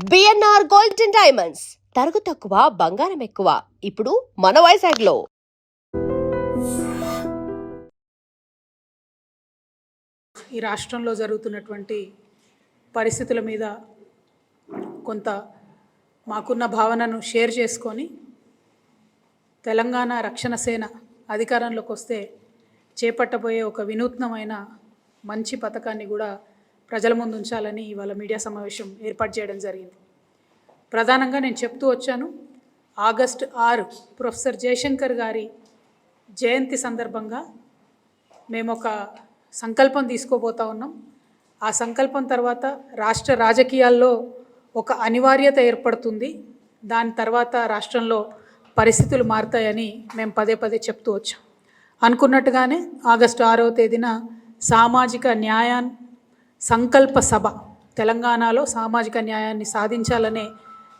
BNR gold and diamonds తరుగు తక్కువ బంగారం ఎక్కువ ఇప్పుడు మన వైజాగ్లో. ఈ రాష్ట్రంలో జరుగుతున్నటువంటి పరిస్థితుల మీద కొంత మాకున్న భావనను షేర్ చేసుకొని తెలంగాణ రక్షణ సేన అధికారంలోకి వస్తే చేపట్టబోయే ఒక వినూత్నమైన మంచి పథకాన్ని కూడా ప్రజల ముందు ఉంచాలని ఇవాళ మీడియా సమావేశం ఏర్పాటు చేయడం జరిగింది. ప్రధానంగా నేను చెప్తూ వచ్చాను, ఆగస్టు 6 ప్రొఫెసర్ జయశంకర్ గారి జయంతి సందర్భంగా మేము ఒక సంకల్పం తీసుకోబోతా ఉన్నాం. ఆ సంకల్పం తర్వాత రాష్ట్ర రాజకీయాల్లో ఒక అనివార్యత ఏర్పడుతుంది. దాని తర్వాత రాష్ట్రంలో పరిస్థితులు మారుతాయని మేము పదే పదే చెప్తూ వచ్చాం. అనుకున్నట్టుగానే ఆగస్టు 6వ తేదీన సామాజిక సంకల్ప సభ, తెలంగాణలో సామాజిక న్యాయాన్ని సాధించాలనే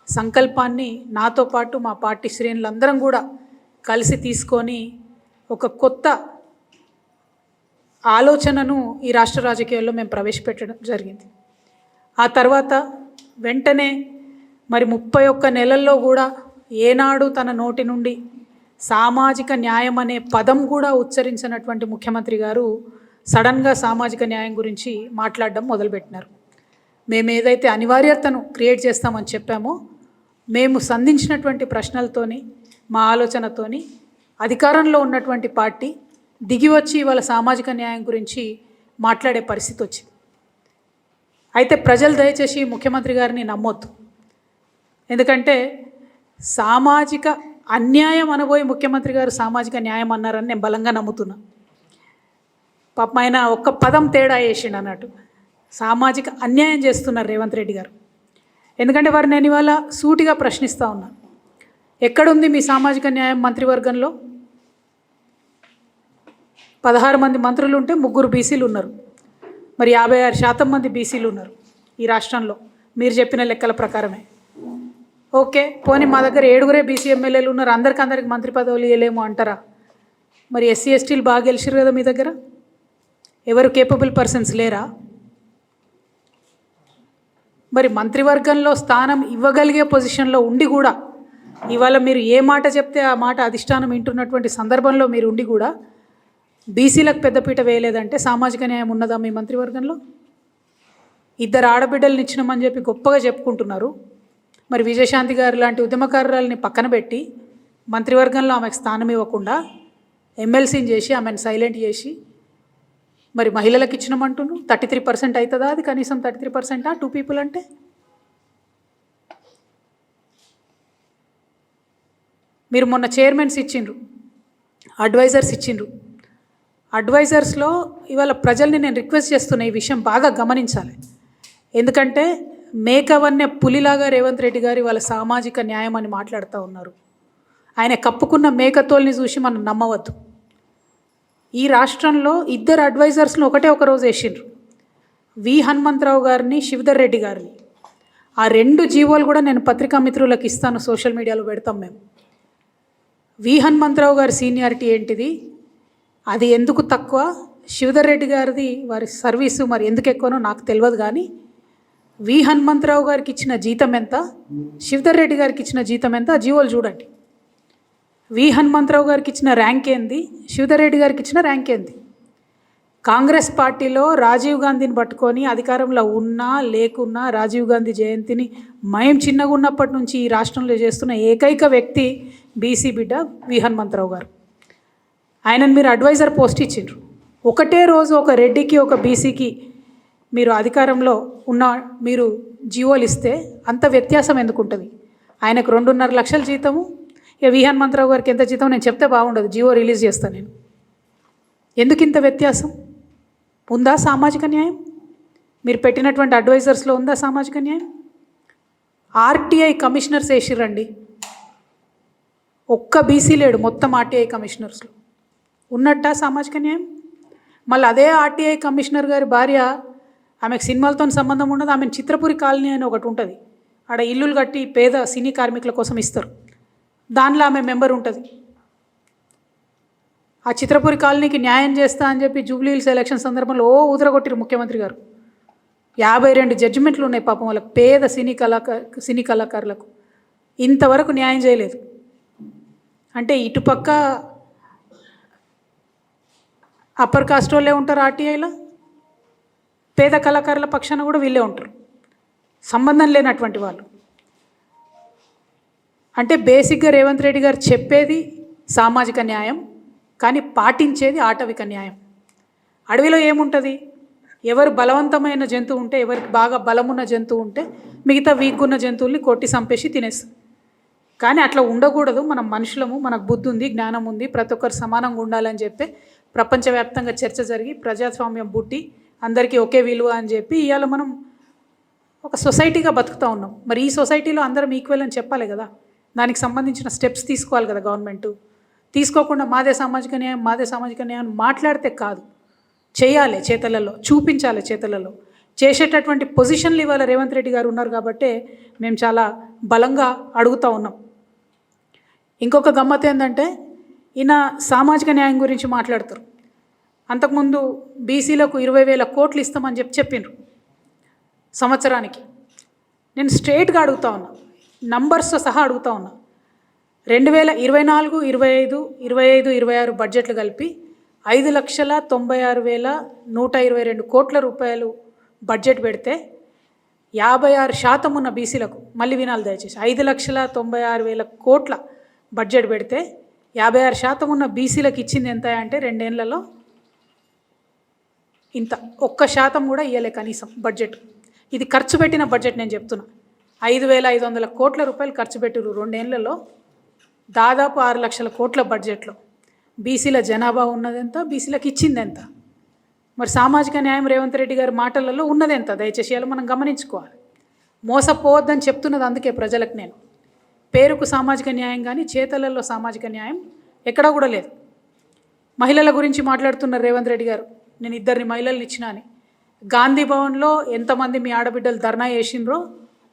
సంకల్పాన్ని నాతో పాటు మా పార్టీ శ్రేణులందరం కూడా కలిసి తీసుకొని ఒక కొత్త ఆలోచనను ఈ రాష్ట్ర రాజకీయాల్లో మేము ప్రవేశపెట్టడం జరిగింది. ఆ తర్వాత వెంటనే మరి 31 నెలల్లో కూడా ఏనాడు తన నోటి నుండి సామాజిక న్యాయం అనే పదం కూడా ఉచ్చరించినటువంటి ముఖ్యమంత్రి గారు సడన్గా సామాజిక న్యాయం గురించి మాట్లాడడం మొదలుపెట్టినారు. మేము ఏదైతే అనివార్యతను క్రియేట్ చేస్తామని చెప్పామో, మేము సంధించినటువంటి ప్రశ్నలతోని మా ఆలోచనతోని అధికారంలో ఉన్నటువంటి పార్టీ దిగి వచ్చి ఇవాళ సామాజిక న్యాయం గురించి మాట్లాడే పరిస్థితి వచ్చింది. అయితే ప్రజలు దయచేసి ముఖ్యమంత్రి గారిని నమ్మొద్దు. ఎందుకంటే సామాజిక అన్యాయం అనబోయి ముఖ్యమంత్రి గారు సామాజిక న్యాయం అన్నారని నేను బలంగా నమ్ముతున్నా. పాపం ఆయన ఒక్క పదం తేడా వేసిండు అన్నట్టు. సామాజిక అన్యాయం చేస్తున్నారు రేవంత్ రెడ్డి గారు. ఎందుకంటే వారు నేను ఇవాళ సూటిగా ప్రశ్నిస్తూ ఉన్నాను, ఎక్కడుంది మీ సామాజిక న్యాయం మంత్రివర్గంలో? 16 మంది మంత్రులు ఉంటే 3 బీసీలు ఉన్నారు. మరి 56% మంది బీసీలు ఉన్నారు ఈ రాష్ట్రంలో మీరు చెప్పిన లెక్కల ప్రకారమే. ఓకే, పోనీ మా దగ్గర 7 బీసీ ఎమ్మెల్యేలు ఉన్నారు, అందరికి మంత్రి పదవులు ఇవ్వలేము అంటారా? మరి ఎస్సీ ఎస్టీలు బాగా గెలిచారు కదా మీ దగ్గర, ఎవరు కేపబుల్ పర్సన్స్ లేరా? మరి మంత్రివర్గంలో స్థానం ఇవ్వగలిగే పొజిషన్లో ఉండి కూడా ఇవాళ మీరు ఏ మాట చెప్తే ఆ మాట అధిష్టానం వింటున్నటువంటి సందర్భంలో మీరు ఉండి కూడా బీసీలకు పెద్దపీట వేయలేదంటే సామాజిక న్యాయం ఉన్నదా మీ మంత్రివర్గంలో? 2 ఆడబిడ్డలను ఇచ్చినామని చెప్పి గొప్పగా చెప్పుకుంటున్నారు. మరి విజయశాంతి గారు లాంటి ఉద్యమకారులని పక్కన పెట్టి మంత్రివర్గంలో ఆమెకు స్థానం ఇవ్వకుండా ఎమ్మెల్సీని చేసి ఆమెను సైలెంట్ చేసి మరి మహిళలకు ఇచ్చినామంటున్నారు. 33% అవుతుందా? అది కనీసం 33%? 2 పీపుల్ అంటే మీరు మొన్న చైర్మన్స్ ఇచ్చిండ్రు, అడ్వైజర్స్ ఇచ్చిండ్రు. అడ్వైజర్స్లో ఇవాళ ప్రజల్ని నేను రిక్వెస్ట్ చేస్తున్నా, ఈ విషయం బాగా గమనించాలి. ఎందుకంటే మేకవన్య పులిలాగా రేవంత్ రెడ్డి గారు ఇవాళ సామాజిక న్యాయం అని మాట్లాడుతూ ఉన్నారు. ఆయన కప్పుకున్న మేకతోల్ని చూసి మనం నమ్మవద్దు. ఈ రాష్ట్రంలో 2 అడ్వైజర్స్ను ఒక రోజు వేసిండ్రు, వి హనుమంతరావు గారిని, శివధర్ రెడ్డి గారిని. ఆ 2 జీవోలు కూడా నేను పత్రికా మిత్రులకు ఇస్తాను, సోషల్ మీడియాలో పెడతాం మేము. వి హనుమంతరావు గారి సీనియారిటీ ఏంటిది, అది ఎందుకు తక్కువ, శివధర్ రెడ్డి గారిది వారి సర్వీసు మరి ఎందుకు ఎక్కువనో నాకు తెలియదు. కానీ వి హనుమంతరావు గారికి ఇచ్చిన జీతం ఎంత, శివధర్ రెడ్డి గారికి ఇచ్చిన జీతం ఎంత, ఆ జీవోలు చూడండి. వి హనుమంతరావు గారికి ఇచ్చిన ర్యాంక్ ఏంది, శివధర్ రెడ్డి గారికి ఇచ్చిన ర్యాంక్ ఏంది? కాంగ్రెస్ పార్టీలో రాజీవ్ గాంధీని పట్టుకొని అధికారంలో ఉన్నా లేకున్నా రాజీవ్ గాంధీ జయంతిని మేము చిన్నగా ఉన్నప్పటి నుంచి ఈ రాష్ట్రంలో చేస్తున్న ఏకైక వ్యక్తి బీసీ బిడ్డ వి హనుమంతరావు గారు. ఆయనను మీరు అడ్వైజర్ పోస్ట్ ఇచ్చిండ్రు. ఒకటే రోజు ఒక రెడ్డికి ఒక బీసీకి మీరు అధికారంలో ఉన్న మీరు జీవోలు ఇస్తే అంత వ్యత్యాసం ఎందుకు ఉంటుంది? ఆయనకు 2.5 లక్షల జీతము, ఇక వి హనుమంతరావు గారికి ఎంత జీతం నేను చెప్తే బాగుండదు, జీవో రిలీజ్ చేస్తాను నేను. ఎందుకు ఇంత వ్యత్యాసం? ఉందా సామాజిక న్యాయం? మీరు పెట్టినటువంటి అడ్వైజర్స్లో ఉందా సామాజిక న్యాయం? ఆర్టీఐ కమిషనర్స్ వేసిరండి, ఒక్క బీసీ లేడు మొత్తం ఆర్టీఐ కమిషనర్స్లో. ఉన్నట్టా సామాజిక న్యాయం? మళ్ళీ అదే ఆర్టీఐ కమిషనర్ గారి భార్య, ఆమెకు సినిమాలతో సంబంధం ఉండదు, ఆమెను చిత్రపురి కాలనీ అని ఒకటి ఉంటుంది, ఆడ ఇల్లులు కట్టి పేద సినీ కార్మికుల కోసం ఇస్తారు, దానిలో ఆమె మెంబర్ ఉంటుంది. ఆ చిత్రపురి కాలనీకి న్యాయం చేస్తా అని చెప్పి జూబ్లీ హిల్స్ ఎలక్షన్ సందర్భంలో ఊదరగొట్టిరు ముఖ్యమంత్రి గారు. 52 జడ్జిమెంట్లు ఉన్నాయి పాపం వాళ్ళకి, పేద సినీ కళాకారులకు ఇంతవరకు న్యాయం చేయలేదు. అంటే ఇటుపక్క అప్పర్ కాస్ట్ వాళ్ళే ఉంటారు ఆర్టీఐలో, పేద కళాకారుల పక్షాన కూడా వీళ్ళే ఉంటారు, సంబంధం లేనటువంటి వాళ్ళు. అంటే బేసిక్గా రేవంత్ రెడ్డి గారు చెప్పేది సామాజిక న్యాయం, కానీ పాటించేది ఆటవిక న్యాయం. అడవిలో ఏముంటుంది? ఎవరు బలవంతమైన జంతువు ఉంటే, ఎవరికి బాగా బలమున్న జంతువు ఉంటే మిగతా వీక్ ఉన్న జంతువుల్ని కొట్టి చంపేసి తినేస్తుంది. కానీ అట్లా ఉండకూడదు. మనం మనుషులము, మనకు బుద్ధి ఉంది, జ్ఞానం ఉంది, ప్రతి ఒక్కరు సమానంగా ఉండాలని చెప్పి ప్రపంచవ్యాప్తంగా చర్చ జరిగి ప్రజాస్వామ్యం పుట్టి అందరికీ ఒకే విలువ అని చెప్పి ఇవాళ మనం ఒక సొసైటీగా బతుకుతూ ఉన్నాం. మరి ఈ సొసైటీలో అందరం ఈక్వల్ అని చెప్పాలి కదా, దానికి సంబంధించిన స్టెప్స్ తీసుకోవాలి కదా గవర్నమెంట్. తీసుకోకుండా మాదే సామాజిక న్యాయం మాట్లాడితే కాదు, చేయాలి, చేతలలో చూపించాలి, చేతలలో చేసేటటువంటి పొజిషన్లు ఇవాళ రేవంత్ రెడ్డి గారు ఉన్నారు కాబట్టి మేము చాలా బలంగా అడుగుతూ ఉన్నాం. ఇంకొక గమ్మత్ ఏంటంటే ఈయన సామాజిక న్యాయం గురించి మాట్లాడతారు. అంతకుముందు బీసీలకు 20,000 కోట్లు ఇస్తామని చెప్పిండ్రు సంవత్సరానికి. నేను స్ట్రేట్గా అడుగుతా ఉన్నా, నంబర్స్తో సహా అడుగుతా ఉన్నా. 2024, 25, 26 బడ్జెట్లు కలిపి 5,96,122 కోట్ల రూపాయలు బడ్జెట్ పెడితే 56% ఉన్న బీసీలకు, మళ్ళీ వినాలి దయచేసి, 5,96,000 కోట్ల బడ్జెట్ పెడితే 56% ఉన్న బీసీలకు ఇచ్చింది ఎంత అంటే 2 ఏళ్లలో ఇంత, 1% కూడా ఇవ్వలే కనీసం బడ్జెట్. ఇది ఖర్చు పెట్టిన బడ్జెట్ నేను చెప్తున్నా. 5,500 కోట్ల రూపాయలు ఖర్చు పెట్టిరు 2 ఏళ్లలో, దాదాపు 6 లక్షల కోట్ల బడ్జెట్లో. బీసీల జనాభా ఉన్నదెంత, బీసీలకు ఇచ్చింది ఎంత? మరి సామాజిక న్యాయం రేవంత్ రెడ్డి గారి మాటలలో ఉన్నదెంత? దయచేసి అలా మనం గమనించుకోవాలి. మోసపోవద్దని చెప్తున్నది అందుకే ప్రజలకు నేను. పేరుకు సామాజిక న్యాయం కానీ చేతలలో సామాజిక న్యాయం ఎక్కడా కూడా లేదు. మహిళల గురించి మాట్లాడుతున్నారు రేవంత్ రెడ్డి గారు, నేను 2 మహిళలను ఇచ్చినా అని. గాంధీ భవన్లో ఎంతమంది మీ ఆడబిడ్డలు ధర్నా చేసిండ్రో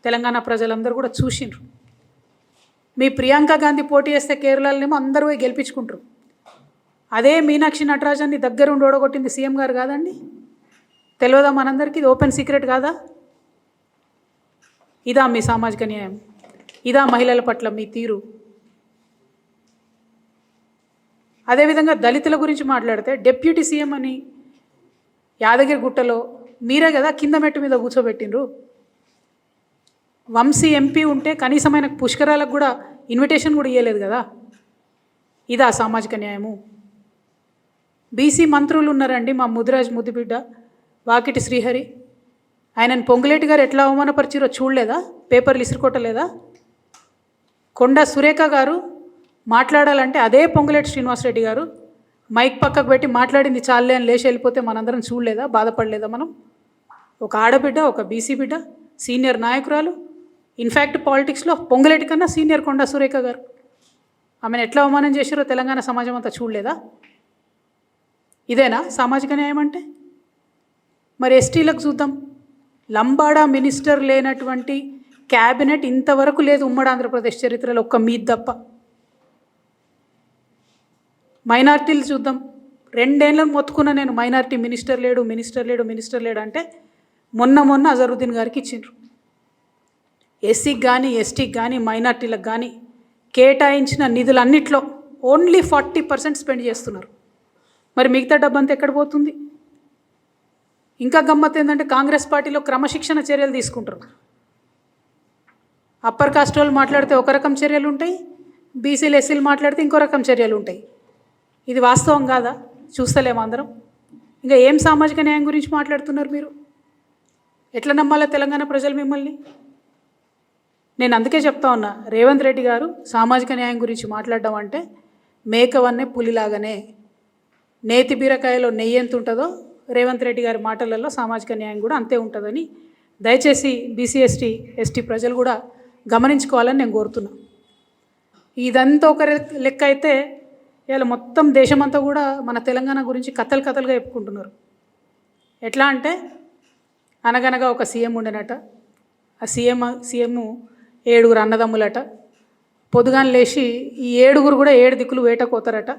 తెలంగాణ ప్రజలందరూ కూడా చూసిండ్రు. మీ ప్రియాంక గాంధీ పోటీ చేస్తే కేరళలోనేమో అందరూ గెలిపించుకుంటారు. అదే మీనాక్షి నటరాజన్ని దగ్గరుండి ఓడగొట్టింది సీఎం గారు కాదండి? తెలియదా మనందరికీ? ఇది ఓపెన్ సీక్రెట్ కాదా? ఇదా మీ సామాజిక న్యాయం? ఇదా మహిళల పట్ల మీ తీరు? అదేవిధంగా దళితుల గురించి మాట్లాడితే డిప్యూటీ సీఎం అని యాదగిరి గుట్టలో మీరే కదా కింద మెట్టు మీద కూర్చోబెట్టిండ్రు. వంశీ ఎంపీ ఉంటే కనీసం ఆయనకు పుష్కరాలకు కూడా ఇన్విటేషన్ కూడా ఇవ్వలేదు కదా. ఇదా సామాజిక న్యాయము? బీసీ మంత్రులు ఉన్నారండి, మా ముదిరాజ్ ముద్దుబిడ్డ వాకిటి శ్రీహరి, ఆయనను పొంగులేటి గారు ఎట్లా అవమానపరిచిరో చూడలేదా? పేపర్లు ఇసురుకోవటలేదా? కొండా సురేఖ గారు మాట్లాడాలంటే అదే పొంగులేటి శ్రీనివాసరెడ్డి గారు మైక్ పక్కకు పెట్టి మాట్లాడింది చాలే అని లేచి వెళ్ళిపోతే మనందరం చూడలేదా? బాధపడలేదా మనం? ఒక ఆడబిడ్డ, ఒక బీసీ బిడ్డ, సీనియర్ నాయకురాలు, ఇన్ఫ్యాక్ట్ పాలిటిక్స్లో పొంగులేటి కన్నా సీనియర్ కొండా సురేఖ గారు, ఆమెను ఎట్లా అవమానం చేశారో తెలంగాణ సమాజం అంతా చూడలేదా? ఇదేనా సామాజిక న్యాయం అంటే? మరి ఎస్టీలకు చూద్దాం. లంబాడా మినిస్టర్ లేనటువంటి క్యాబినెట్ ఇంతవరకు లేదు ఉమ్మడి ఆంధ్రప్రదేశ్ చరిత్రలో, ఒక్క మీది తప్ప. మైనార్టీలు చూద్దాం. 2 ఏళ్ళను మొత్తుకున్నా నేను, మైనార్టీ మినిస్టర్ లేడు అంటే మొన్న అజరుద్దీన్ గారికి ఇచ్చిండ్రు. ఎస్సీకి కానీ ఎస్టీకి కానీ మైనార్టీలకు కానీ కేటాయించిన నిధులన్నిట్లో ఓన్లీ 40% స్పెండ్ చేస్తున్నారు. మరి మిగతా డబ్బంతా ఎక్కడ పోతుంది? ఇంకా గమ్మత్ ఏంటంటే కాంగ్రెస్ పార్టీలో క్రమశిక్షణ చర్యలు తీసుకుంటారు. అప్పర్ కాస్ట్ వాళ్ళు మాట్లాడితే ఒక రకం చర్యలు ఉంటాయి, బీసీలు ఎస్సీలు మాట్లాడితే ఇంకో రకం చర్యలు ఉంటాయి. ఇది వాస్తవం కాదా? చూస్తలేము అందరం. ఇంకా ఏం సామాజిక న్యాయం గురించి మాట్లాడుతున్నారు మీరు? ఎట్లా నమ్మాలో తెలంగాణ ప్రజలు మిమ్మల్ని? నేను అందుకే చెప్తా ఉన్నా, రేవంత్ రెడ్డి గారు సామాజిక న్యాయం గురించి మాట్లాడడం అంటే మేకవన్నే పులిలాగానే, నేతి బీరకాయలో నెయ్యి ఎంత ఉంటుందో రేవంత్ రెడ్డి గారి మాటలలో సామాజిక న్యాయం కూడా అంతే ఉంటుందని దయచేసి బీసీ ఎస్టీ ప్రజలు కూడా గమనించుకోవాలని నేను కోరుతున్నా. ఇదంతా ఒక లెక్క అయితే ఇలా మొత్తం దేశమంతా కూడా మన తెలంగాణ గురించి కథలుగా చెప్పుకుంటున్నారు. ఎట్లా అంటే అనగనగా ఒక సీఎం ఉండేనట, ఆ సీఎం 7 అన్నదమ్ములట. పొద్దుగాన లేచి ఈ 7 కూడా 7 దిక్కులు వేటకోతారట.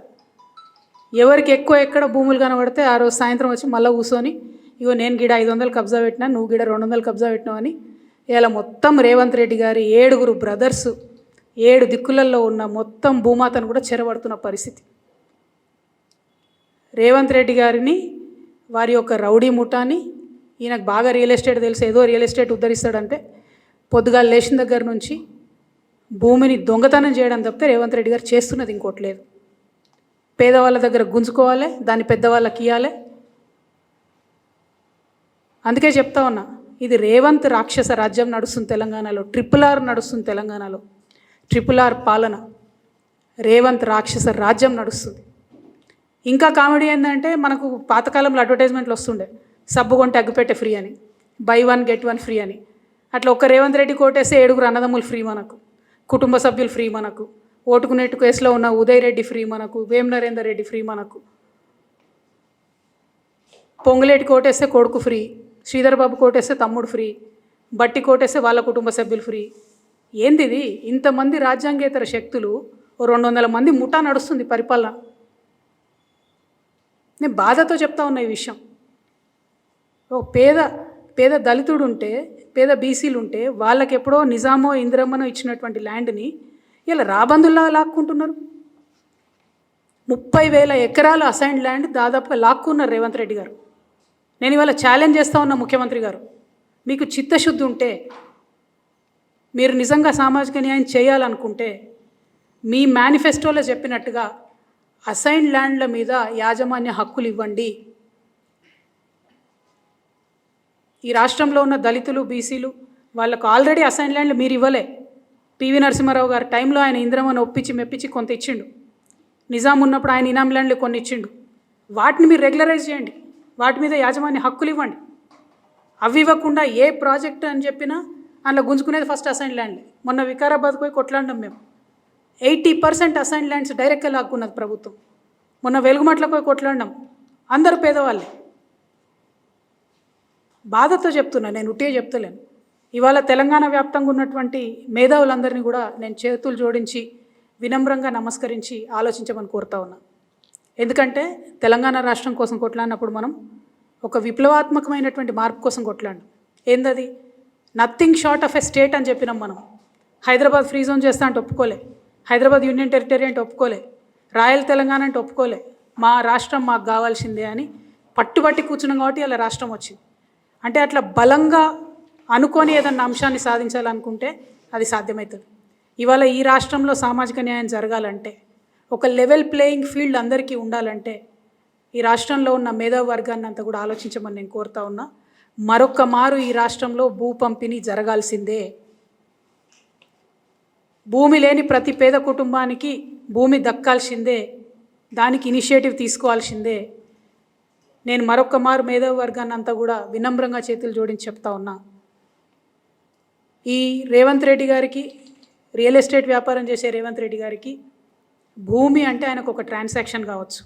ఎవరికి ఎక్కువ ఎక్కడ భూములు కనబడితే ఆ రోజు సాయంత్రం వచ్చి మళ్ళీ కూర్చొని ఇగో నేను గిడ 500 కబ్జా పెట్టినా, నువ్వు గిడ 200 కబ్జా పెట్టినావు అని ఇలా మొత్తం రేవంత్ రెడ్డి గారి 7 బ్రదర్స్ 7 దిక్కులలో ఉన్న మొత్తం భూమాతను కూడా చెరబడుతున్న పరిస్థితి. రేవంత్ రెడ్డి గారిని వారి యొక్క రౌడీ ముఠాని, ఈయనకు బాగా రియల్ ఎస్టేట్ తెలుసు, ఏదో రియల్ ఎస్టేట్ ఉద్ధరిస్తాడంటే పొద్దుగా లేచిన దగ్గర నుంచి భూమిని దొంగతనం చేయడం తప్పితే రేవంత్ రెడ్డి గారు చేస్తున్నది ఇంకోటి లేదు. పేదవాళ్ళ దగ్గర గుంజుకోవాలి, దాన్ని పెద్దవాళ్ళకి ఇవ్వాలి. అందుకే చెప్తా ఉన్నా, ఇది రేవంత్ రాక్షస రాజ్యం నడుస్తుంది తెలంగాణలో, RRR నడుస్తుంది తెలంగాణలో, RRR పాలన, రేవంత్ రాక్షస రాజ్యం నడుస్తుంది. ఇంకా కామెడీ ఏంటంటే, మనకు పాతకాలంలో అడ్వర్టైజ్మెంట్లు వస్తుండే, సబ్బు కొంటే అగ్గిపెట్టె ఫ్రీ అని, buy 1 get 1 ఫ్రీ అని. అట్లా ఒక్క రేవంత్ రెడ్డి కోటేస్తే 7 అన్నదమ్ములు ఫ్రీ మనకు, కుటుంబ సభ్యులు ఫ్రీ మనకు, ఓటుకు నెట్టు కేసులో ఉన్న ఉదయ్ రెడ్డి ఫ్రీ మనకు, వేం నరేందర్ రెడ్డి ఫ్రీ మనకు, పొంగులేటి కోటేస్తే కొడుకు ఫ్రీ, శ్రీధర్ బాబు కోటేస్తే తమ్ముడు ఫ్రీ, బట్టి కోటేస్తే వాళ్ళ కుటుంబ సభ్యులు ఫ్రీ. ఏంది ఇది? ఇంతమంది రాజ్యాంగేతర శక్తులు, 200 మంది ముఠా నడుస్తుంది పరిపాలన. నేను బాధతో చెప్తా ఉన్నా ఈ విషయం. ఓ పేద దళితుడు ఉంటే, పేద బీసీలు ఉంటే, వాళ్ళకి ఎప్పుడో నిజామో ఇందిరమ్మనో ఇచ్చినటువంటి ల్యాండ్ని ఇలా రాబందుల్లా లాక్కుంటున్నారు. 30,000 ఎకరాల అసైన్డ్ ల్యాండ్ దాదాపుగా లాక్కున్నారు రేవంత్ రెడ్డి గారు. నేను ఇవాళ ఛాలెంజ్ చేస్తూ ఉన్నా ముఖ్యమంత్రి గారు, మీకు చిత్తశుద్ధి ఉంటే, మీరు నిజంగా సామాజిక న్యాయం చేయాలనుకుంటే, మీ మేనిఫెస్టోలో చెప్పినట్టుగా అసైన్డ్ ల్యాండ్ల మీద యాజమాన్య హక్కులు ఇవ్వండి. ఈ రాష్ట్రంలో ఉన్న దళితులు, బీసీలు వాళ్ళకు ఆల్రెడీ అసైన్ ల్యాండ్లు మీరు ఇవ్వలే. పివి నరసింహారావు గారి టైంలో ఆయన ఇందిరమ్మను ఒప్పించి మెప్పించి కొంత ఇచ్చిండు. నిజాం ఉన్నప్పుడు ఆయన ఇనాం ల్యాండ్లు కొన్ని ఇచ్చిండు. వాటిని మీరు రెగ్యులరైజ్ చేయండి, వాటి మీద యాజమాన్య హక్కులు ఇవ్వండి. అవి ఇవ్వకుండా ఏ ప్రాజెక్ట్ అని చెప్పినా అందులో గుంజుకునేది ఫస్ట్ అసైన్ ల్యాండ్లే. మొన్న వికారాబాద్ పోయి కొట్లాడినాం మేము, 80% అసైన్ ల్యాండ్స్ డైరెక్ట్గా లాక్కున్నది ప్రభుత్వం. మొన్న వెలుగుమట్లకు పోయి కొట్లాడినాం, అందరూ పేదవాళ్ళే. బాధతో చెప్తున్నా, నేను ఉట్టిగా చెప్తలేను. ఇవాళ తెలంగాణ వ్యాప్తంగా ఉన్నటువంటి మేధావులందరినీ కూడా నేను చేతులు జోడించి వినమ్రంగా నమస్కరించి ఆలోచించమని కోరుతా ఉన్నా. ఎందుకంటే తెలంగాణ రాష్ట్రం కోసం కొట్లాడినప్పుడు మనం ఒక విప్లవాత్మకమైనటువంటి మార్పు కోసం కొట్లాడినాం. ఏందది? Nothing short of a state అని చెప్పినాం మనం. హైదరాబాద్ ఫ్రీ జోన్ చేస్తా అంటే ఒప్పుకోలే, హైదరాబాద్ యూనియన్ టెరిటరీ అంటే ఒప్పుకోలే, రాయల్ తెలంగాణ అంటే ఒప్పుకోలే. మా రాష్ట్రం మాకు కావాల్సిందే అని పట్టుబట్టి కూర్చున్నాం కాబట్టి అలా రాష్ట్రం వచ్చింది. అంటే అట్లా బలంగా అనుకొని ఏదన్నా అంశాన్ని సాధించాలనుకుంటే అది సాధ్యమవుతుంది. ఇవాళ ఈ రాష్ట్రంలో సామాజిక న్యాయం జరగాలంటే, ఒక లెవెల్ ప్లేయింగ్ ఫీల్డ్ అందరికీ ఉండాలంటే, ఈ రాష్ట్రంలో ఉన్న మేధావి వర్గాన్ని అంతా కూడా ఆలోచించమని నేను కోరుతా ఉన్నా. మరొక్క మారు ఈ రాష్ట్రంలో భూ పంపిణీ జరగాల్సిందే. భూమి లేని ప్రతి పేద కుటుంబానికి భూమి దక్కాల్సిందే, దానికి ఇనిషియేటివ్ తీసుకోవాల్సిందే. నేను మరొక్క మారు మేధావి వర్గాన్ని అంతా కూడా వినమ్రంగా చేతులు జోడించి చెప్తా ఉన్నా. ఈ రేవంత్ రెడ్డి గారికి, రియల్ ఎస్టేట్ వ్యాపారం చేసే రేవంత్ రెడ్డి గారికి భూమి అంటే ఆయనకు ఒక ట్రాన్సాక్షన్ కావచ్చు,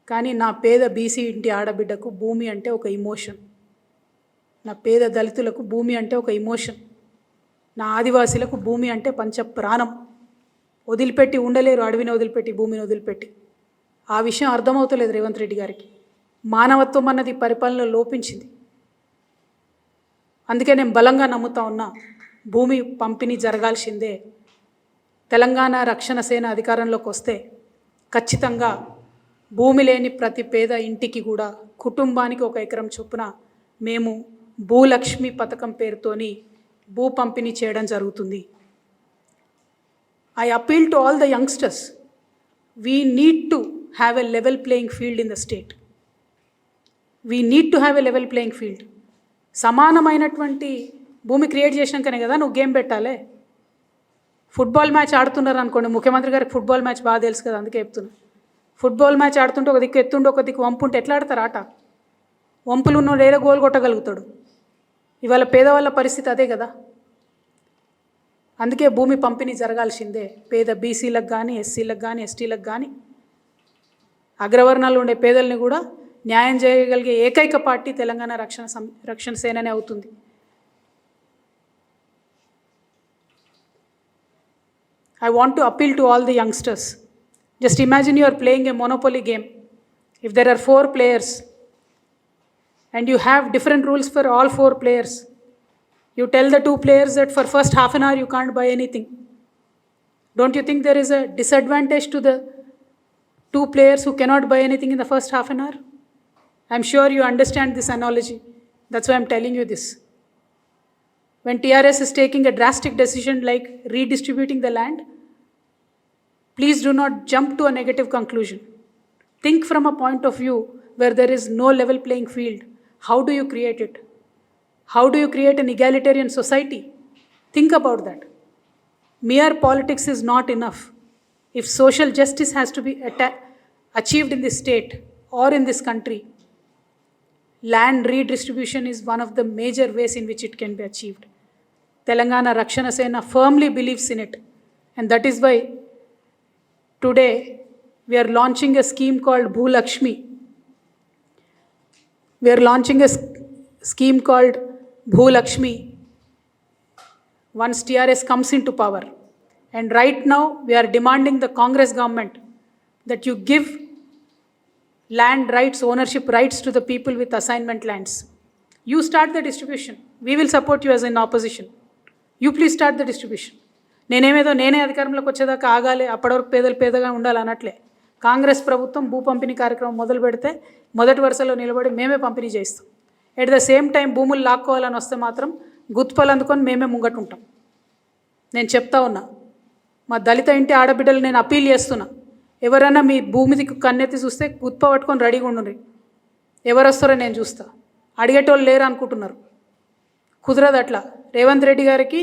కానీ నా పేద బీసీ ఇంటి ఆడబిడ్డకు భూమి అంటే ఒక ఇమోషన్. నా పేద దళితులకు భూమి అంటే ఒక ఇమోషన్. నా ఆదివాసీలకు భూమి అంటే పంచ ప్రాణం. వదిలిపెట్టి ఉండలేరు, అడవిని వదిలిపెట్టి, భూమిని వదిలిపెట్టి. ఆ విషయం అర్థమవుతలేదు రేవంత్ రెడ్డి గారికి. మానవత్వం అన్నది పరిపాలనలో లోపించింది. అందుకే నేను బలంగా నమ్ముతా ఉన్నా, భూమి పంపిణీ జరగాల్సిందే. తెలంగాణ రక్షణ సేన అధికారంలోకి వస్తే ఖచ్చితంగా భూమి లేని ప్రతి పేద ఇంటికి కూడా కుటుంబానికి 1 ఎకరం చొప్పున మేము భూలక్ష్మి పథకం పేరుతోని భూ పంపిణీ చేయడం జరుగుతుంది. I appeal to all the youngsters. We need to have a level playing field in the state. We need to have a level playing field. సమానమైనటువంటి భూమి క్రియేట్ చేసినాకనే కదా నువ్వు గేమ్ పెట్టాలి. ఫుట్బాల్ మ్యాచ్ ఆడుతున్నారు అనుకోండి, ముఖ్యమంత్రి గారికి ఫుట్బాల్ మ్యాచ్ బాగా తెలుసు కదా, అందుకే చెప్తున్నా. ఫుట్బాల్ మ్యాచ్ ఆడుతుంటే ఒక దిక్కు ఎత్తుండి ఒక దిక్కు వంపు ఉంటే ఎట్లా ఆడతారు ఆట? వంపులు ఉన్న ఏదో గోల్ కొట్టగలుగుతాడు. ఇవాళ పేదవాళ్ళ పరిస్థితి అదే కదా. అందుకే భూమి పంపిణీ జరగాల్సిందే. పేద బీసీలకు కానీ, ఎస్సీలకు కానీ, ఎస్టీలకు కానీ, అగ్రవర్ణాలు ఉండే పేదల్ని కూడా న్యాయం చేయగలిగే ఏకైక పార్టీ తెలంగాణ రక్షణ సేననే అవుతుంది. I want to appeal to all the youngsters. Just imagine you are playing a monopoly game. If there are 4 players, and you have different rules for all 4 players. You tell the 2 players that for first half an hour you can't buy anything. Don't you think there is a disadvantage to the 2 players who cannot buy anything in the first half an hour? I'm sure you understand this analogy. That's why I'm telling you this. When TRS is taking a drastic decision like redistributing the land, please do not jump to a negative conclusion. Think from a point of view where there is no level playing field. How do you create it? How do you create an egalitarian society? Think about that. Mere politics is not enough. If social justice has to be achieved in this state or in this country, land redistribution is one of the major ways in which it can be achieved. Telangana Rakshana Sena firmly believes in it, and that is why today we are launching a scheme called Bhulakshmi. We are launching a scheme called Bhulakshmi once TRS comes into power. And right now we are demanding the Congress government that you give land rights, ownership rights to the people with assignment lands. You start the distribution. We will support you as an opposition. You please start the distribution. నేనే అధికారంలోకి వచ్చేదాకా ఆగాలి, అప్పటివరకు పేదలు పేదగా ఉండాలి అనట్లే. కాంగ్రెస్ ప్రభుత్వం భూ పంపిణీ కార్యక్రమం మొదలు పెడితే మొదటి వరుసలో నిలబడి మేమే పంపిణీ చేస్తాం. ఎట్ ద సేమ్ టైం భూములు లాక్కోవాలని వస్తే మాత్రం గుత్పలు అందుకొని మేమే ముంగటుంటాం. నేను చెప్తా ఉన్నా, మా దళిత ఇంటి ఆడబిడ్డలు నేను అప్పీల్ చేస్తున్నా, ఎవరైనా మీ భూమికి కన్నెత్తి చూస్తే గుత్ప పట్టుకొని రెడీగా ఉండుర్రి. ఎవరు వస్తారో నేను చూస్తా. అడిగేటోళ్ళు లేరు అనుకుంటున్నారు, కుదరదు అట్లా. రేవంత్ రెడ్డి గారికి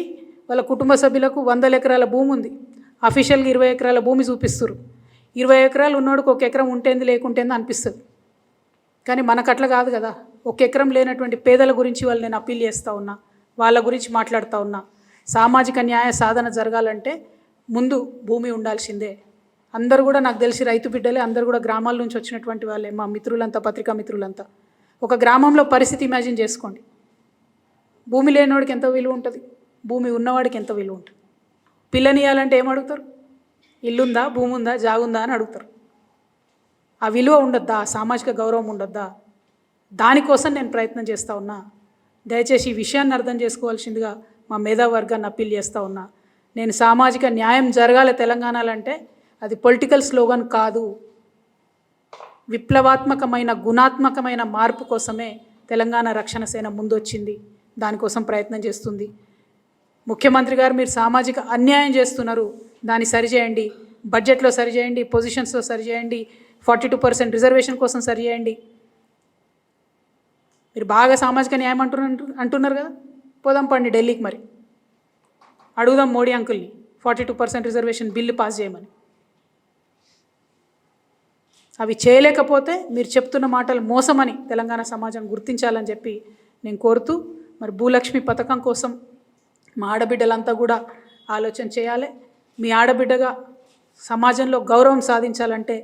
వాళ్ళ కుటుంబ సభ్యులకు 100 ఎకరాల భూమి ఉంది. అఫీషియల్గా 20 ఎకరాల భూమి చూపిస్తారు. 20 ఎకరాలు ఉన్నోడికి 1 ఎకరం ఉంటేంది లేకుంటేంది అనిపిస్తుంది. కానీ మనకు అట్లా కాదు కదా. 1 ఎకరం లేనటువంటి పేదల గురించి వాళ్ళు నేను అప్పీల్ చేస్తూ ఉన్నా, వాళ్ళ గురించి మాట్లాడుతూ ఉన్నా. సామాజిక న్యాయ సాధన జరగాలంటే ముందు భూమి ఉండాల్సిందే. అందరూ కూడా నాకు తెలిసి రైతు బిడ్డలే, అందరూ కూడా గ్రామాల నుంచి వచ్చినటువంటి వాళ్ళే, మా మిత్రులంతా, పత్రికా మిత్రులంతా. ఒక గ్రామంలో పరిస్థితి ఇమాజిన్ చేసుకోండి. భూమి లేనివాడికి ఎంత విలువ ఉంటుంది, భూమి ఉన్నవాడికి ఎంత విలువ ఉంటుంది. పిల్లనియాలంటే ఏం అడుగుతారు? ఇల్లుందా, భూమి ఉందా, జాగుందా అని అడుగుతారు. ఆ విలువ ఉండద్దా? సామాజిక గౌరవం ఉండద్దా? దానికోసం నేను ప్రయత్నం చేస్తూ ఉన్నా. దయచేసి ఈ విషయాన్ని అర్థం చేసుకోవాల్సిందిగా మా మేధావర్గాన్ని అప్పీల్ చేస్తూ ఉన్నా. నేను సామాజిక న్యాయం జరగాలి తెలంగాణలో అంటే అది పొలిటికల్ స్లోగన్ కాదు, విప్లవాత్మకమైన గుణాత్మకమైన మార్పు కోసమే తెలంగాణ రక్షణ సేన ముందొచ్చింది. దానికోసం ప్రయత్నం చేస్తుంది. ముఖ్యమంత్రి గారు, మీరు సామాజిక అన్యాయం చేస్తున్నారు, దాన్ని సరిచేయండి. బడ్జెట్లో సరిచేయండి, పొజిషన్స్లో సరిచేయండి, 42% రిజర్వేషన్ కోసం సరిచేయండి. మీరు బాగా సామాజిక న్యాయం అంటున్నారు కదా, పోదాం పండి ఢిల్లీకి, మరి అడుగుదాం మోడీ అంకుల్ని 42% రిజర్వేషన్ బిల్లు పాస్ చేయమని. అవి చేయలేకపోతే మీరు చెప్తున్న మాటలు మోసమని తెలంగాణ సమాజం గుర్తించాలని చెప్పి నేను కోరుతూ, మరి భూలక్ష్మి పథకం కోసం మా ఆడబిడ్డలంతా కూడా ఆలోచన చేయాలి. మీ ఆడబిడ్డగా సమాజంలో గౌరవం సాధించాలంటే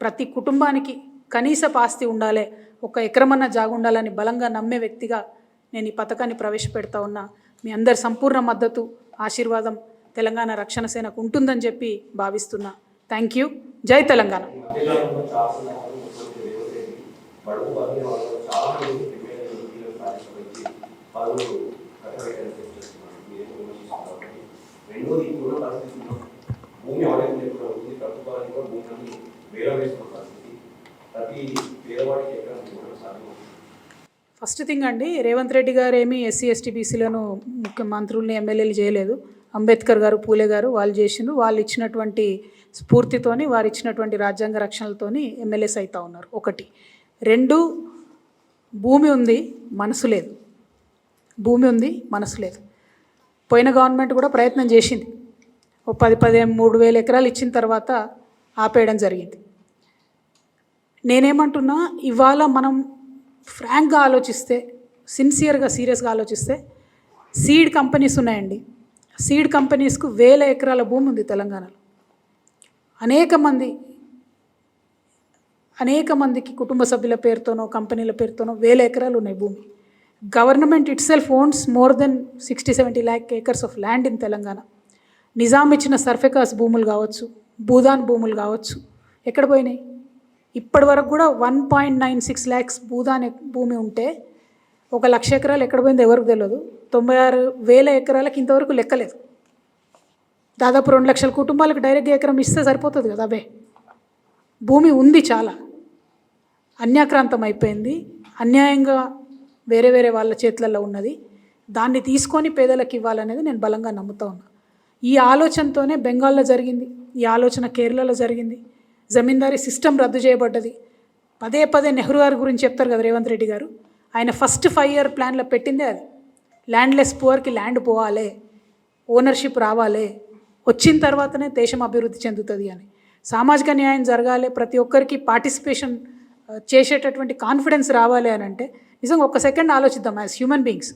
ప్రతి కుటుంబానికి కనీస ఆస్తి ఉండాలి, 1 ఎకరమన్న జాగు ఉండాలని బలంగా నమ్మే వ్యక్తిగా నేను ఈ పథకాన్ని ప్రవేశపెడతా ఉన్నా. మీ అందరి సంపూర్ణ మద్దతు, ఆశీర్వాదం తెలంగాణ రక్షణ సేనకు ఉంటుందని చెప్పి భావిస్తున్నా. Thank you. జై తెలంగాణ. ఫస్ట్ థింగ్ అండి, రేవంత్ రెడ్డి గారు ఏమీ ఎస్సీ ఎస్టీ బీసీలను ముఖ్యమంత్రుల్ని ఎమ్మెల్యేలు చేయలేదు. అంబేద్కర్ గారు, పూలే గారు వాళ్ళు చేసిండ్రు. వాళ్ళు ఇచ్చినటువంటి స్ఫూర్తితోని, వారు ఇచ్చినటువంటి రాజ్యాంగ రక్షణలతోని ఎమ్మెల్యేస్ అవుతూ ఉన్నారు. 1. 2, భూమి ఉంది, మనసు లేదు. భూమి ఉంది, మనసు లేదు. పోయిన గవర్నమెంట్ కూడా ప్రయత్నం చేసింది. 13,000 ఎకరాలు ఇచ్చిన తర్వాత ఆపేయడం జరిగింది. నేనేమంటున్నా, ఇవాళ మనం ఫ్రాంక్గా ఆలోచిస్తే, సిన్సియర్గా, సీరియస్గా ఆలోచిస్తే, సీడ్ కంపెనీస్ ఉన్నాయండి. సీడ్ కంపెనీస్కు 1000 ఎకరాల భూమి ఉంది తెలంగాణలో. అనేక మందికి కుటుంబ సభ్యుల పేరుతోనో, కంపెనీల పేరుతోనో 1000 ఎకరాలు ఉన్నాయి భూమి. Government itself owns more than 60-70 lakh acres of land in Telangana. Nizam ఇచ్చిన సర్ఫెకాస్ భూములు కావచ్చు, భూదాన్ భూములు కావచ్చు, ఎక్కడ పోయినాయి? ఇప్పటి వరకు కూడా 1.96 lakhs భూమి ఉంటే 1,00,000 ఎకరాలు ఎక్కడ పోయిందో ఎవరికి తెలియదు. 96,000 ఎకరాలకు ఇంతవరకు లెక్కలేదు. దాదాపు 2 లక్షల కుటుంబాలకు డైరెక్ట్గా ఎకరం ఇస్తే సరిపోతుంది కదా. అవే భూమి ఉంది, చాలా అన్యాక్రాంతం అయిపోయింది, అన్యాయంగా వేరే వేరే వాళ్ళ చేతులలో ఉన్నది. దాన్ని తీసుకొని పేదలకు ఇవ్వాలనేది నేను బలంగా నమ్ముతా ఉన్నా. ఈ ఆలోచనతోనే బెంగాల్లో జరిగింది, ఈ ఆలోచన కేరళలో జరిగింది. జమీందారీ సిస్టమ్ రద్దు చేయబడ్డది. పదే పదే నెహ్రూ గారి గురించి చెప్తారు కదా రేవంత్ రెడ్డి గారు. ఆయన ఫస్ట్ 5 year ప్లాన్లో పెట్టిందే అది. ల్యాండ్లెస్ పువర్కి ల్యాండ్ పోవాలి, ఓనర్షిప్ రావాలి, వచ్చిన తర్వాతనే దేశం అభివృద్ధి చెందుతుంది అని. సామాజిక న్యాయం జరగాలి, ప్రతి ఒక్కరికి పార్టిసిపేషన్ చేసేటటువంటి కాన్ఫిడెన్స్ రావాలి అని అంటే నిజంగా ఒక్క సెకండ్ ఆలోచిద్దాం. యాజ్ హ్యూమన్ బీయింగ్స్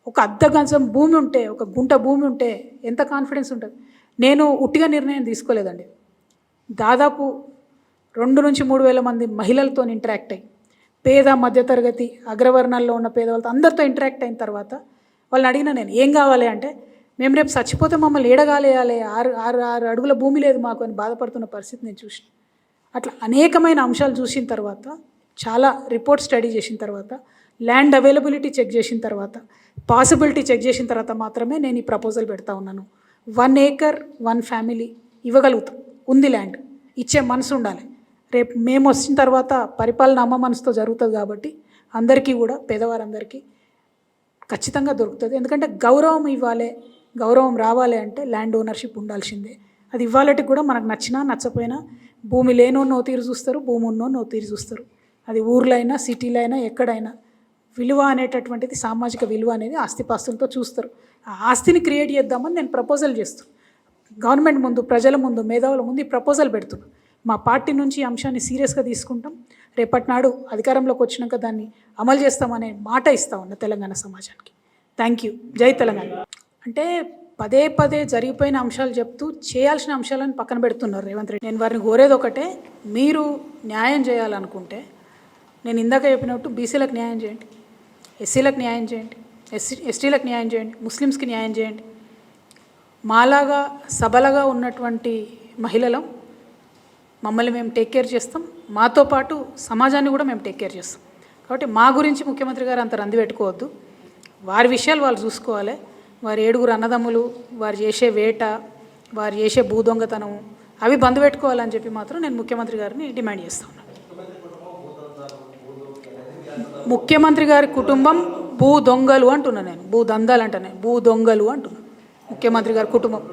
ఒక అర్ధగజం భూమి ఉంటే, ఒక గుంట భూమి ఉంటే ఎంత కాన్ఫిడెన్స్ ఉంటుంది. నేను ఉట్టిగా నిర్ణయం తీసుకోలేదండి. దాదాపు 2 నుంచి 3 వేల మంది మహిళలతో ఇంటరాక్ట్ అయ్యి, పేద మధ్యతరగతి అగ్రవర్ణాల్లో ఉన్న పేదవాళ్ళతో అందరితో ఇంటరాక్ట్ అయిన తర్వాత వాళ్ళని అడిగిన నేను ఏం కావాలి అంటే, మేము రేపు చచ్చిపోతే మమ్మల్ని ఏడగాలేయాలి, 6 అడుగుల భూమి లేదు మాకు అని బాధపడుతున్న పరిస్థితి నేను చూసిన. అట్లా అనేకమైన అంశాలు చూసిన తర్వాత, చాలా రిపోర్ట్ స్టడీ చేసిన తర్వాత, ల్యాండ్ అవైలబిలిటీ చెక్ చేసిన తర్వాత, పాసిబిలిటీ చెక్ చేసిన తర్వాత మాత్రమే నేను ఈ ప్రపోజల్ పెడతా ఉన్నాను. 1 acre 1 family ఇవ్వగలుగుతాం. ఉంది ల్యాండ్, ఇచ్చే మనసు ఉండాలి. రేపు మేము వచ్చిన తర్వాత పరిపాలన అమ్మ మనసుతో జరుగుతుంది కాబట్టి అందరికీ కూడా, పేదవారందరికీ ఖచ్చితంగా దొరుకుతుంది. ఎందుకంటే గౌరవం ఇవ్వాలి, గౌరవం రావాలి అంటే ల్యాండ్ ఓనర్షిప్ ఉండాల్సిందే. అది ఇవ్వాలటి కూడా మనకు నచ్చినా నచ్చపోయినా భూమి లేనో తీరు చూస్తారు, భూమి ఉన్నో తీరు చూస్తారు. అది ఊర్లో అయినా సిటీలో అయినా ఎక్కడైనా విలువ అనేటటువంటిది, సామాజిక విలువ అనేది ఆస్తిపాస్తులతో చూస్తారు. ఆ ఆస్తిని క్రియేట్ చేద్దామని నేను ప్రపోజల్ చేస్తాను. గవర్నమెంట్ ముందు, ప్రజల ముందు, మేధావుల ముందు ఈ ప్రపోజల్ పెడుతున్నాను. మా పార్టీ నుంచి ఈ అంశాన్ని సీరియస్గా తీసుకుంటాం. రేపటి నాడు అధికారంలోకి వచ్చినాక దాన్ని అమలు చేస్తామనే మాట ఇస్తా ఉన్నా తెలంగాణ సమాజానికి. Thank you. జై తెలంగాణ. అంటే పదే పదే జరిగిపోయిన అంశాలు చెప్తూ చేయాల్సిన అంశాలను పక్కన పెడుతున్నారు రేవంత్ రెడ్డి. నేను వారిని కోరేది ఒకటే, మీరు న్యాయం చేయాలనుకుంటే నేను ఇందాక చెప్పినట్టు బీసీలకు న్యాయం చేయండి, ఎస్సీలకు న్యాయం చేయండి, ఎస్టీలకు న్యాయం చేయండి, ముస్లిమ్స్కి న్యాయం చేయండి. మాలాగా సబలగా ఉన్నటువంటి మహిళలం, మమ్మల్ని మేము టేక్ కేర్ చేస్తాం, మాతో పాటు సమాజాన్ని కూడా మేము టేక్ కేర్ చేస్తాం. కాబట్టి మా గురించి ముఖ్యమంత్రి గారు అంత రంది పెట్టుకోవద్దు. వారి విషయాలు వాళ్ళు చూసుకోవాలి. వారి 7 అన్నదమ్ములు, వారు చేసే వేట, వారు చేసే భూ దొంగతనం అవి బంద్ పెట్టుకోవాలని చెప్పి మాత్రం నేను ముఖ్యమంత్రి గారిని డిమాండ్ చేస్తా ఉన్నాను. ముఖ్యమంత్రి గారి కుటుంబం భూ దొంగలు అంటున్నా నేను, భూ దందాలు అంటాను, భూ దొంగలు అంటున్నా. ముఖ్యమంత్రి గారి కుటుంబం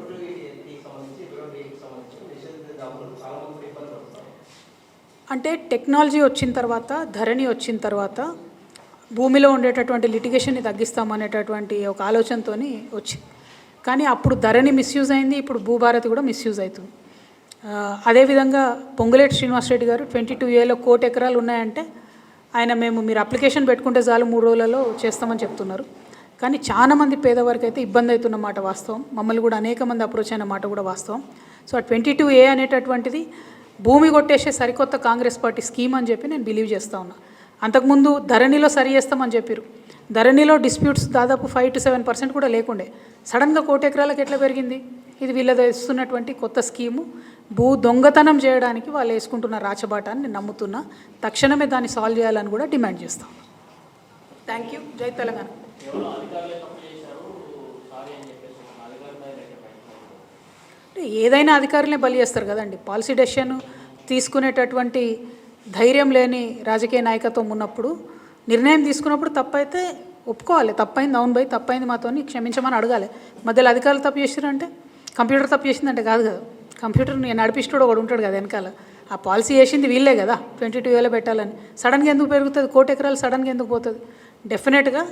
అంటే టెక్నాలజీ వచ్చిన తర్వాత, ధరణి వచ్చిన తర్వాత భూమిలో ఉండేటటువంటి లిటిగేషన్ని తగ్గిస్తామనేటటువంటి ఒక ఆలోచనతో వచ్చింది. కానీ అప్పుడు ధరణి మిస్యూజ్ అయింది, ఇప్పుడు భూభారతి కూడా మిస్యూజ్ అవుతుంది. అదేవిధంగా పొంగులేటి శ్రీనివాసరెడ్డి గారు 22Aలో 1 కోటి ఎకరాలు ఉన్నాయంటే ఆయన మీరు అప్లికేషన్ పెట్టుకుంటే చాలు 3 రోజులలో చేస్తామని చెప్తున్నారు. కానీ చాలా మంది పేదవారికి అయితే ఇబ్బంది అవుతున్న మాట వాస్తవం. మమ్మల్ని కూడా అనేక మంది అప్రోచ్ అయిన మాట కూడా వాస్తవం. సో 22A అనేటటువంటిది భూమి కొట్టేసే సరికొత్త కాంగ్రెస్ పార్టీ స్కీమ్ అని చెప్పి నేను బిలీవ్ చేస్తూ ఉన్నా. అంతకుముందు ధరణిలో సరి చేస్తామని చెప్పారు. ధరణిలో డిస్ప్యూట్స్ దాదాపు 5 to 7% కూడా లేకుండే. సడన్గా 1 కోటి ఎకరాలకు ఎట్లా పెరిగింది? ఇది వీళ్ళది వేస్తున్నటువంటి కొత్త స్కీము. భూ దొంగతనం చేయడానికి వాళ్ళు వేసుకుంటున్న రాచబాట అని నేను నమ్ముతున్నా. తక్షణమే దాన్ని సాల్వ్ చేయాలని కూడా డిమాండ్ చేస్తాం. Thank you. జై తెలంగాణ. ఏదైనా అధికారులనే బలి చేస్తారు కదండి. పాలసీ డెసిషన్ తీసుకునేటటువంటి ధైర్యం లేని రాజకీయ నాయకత్వం ఉన్నప్పుడు, నిర్ణయం తీసుకున్నప్పుడు తప్పైతే ఒప్పుకోవాలి. తప్పైంది, అవును భయ్ తప్పైంది, మాతోని క్షమించమని అడగాలి. మధ్యలో అధికారులు తప్పు చేసారంటే, కంప్యూటర్ తప్పు చేసిందంటే కాదు కదా. కంప్యూటర్ నడిపిస్తాడు ఒకడు ఉంటాడు కదా వెనకాల. ఆ పాలసీ చేసింది వీళ్ళే కదా 22Aలో పెట్టాలని. సడన్గా ఎందుకు పెరుగుతుంది? 1 కోటి ఎకరాలు సడన్గా ఎందుకు పోతుంది? డెఫినెట్గా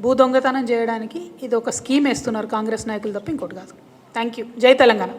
భూ దొంగతనం చేయడానికి ఇది ఒక స్కీమ్ వేస్తున్నారు కాంగ్రెస్ నాయకులు తప్ప ఇంకోటి కాదు. Thank you. జై తెలంగాణ.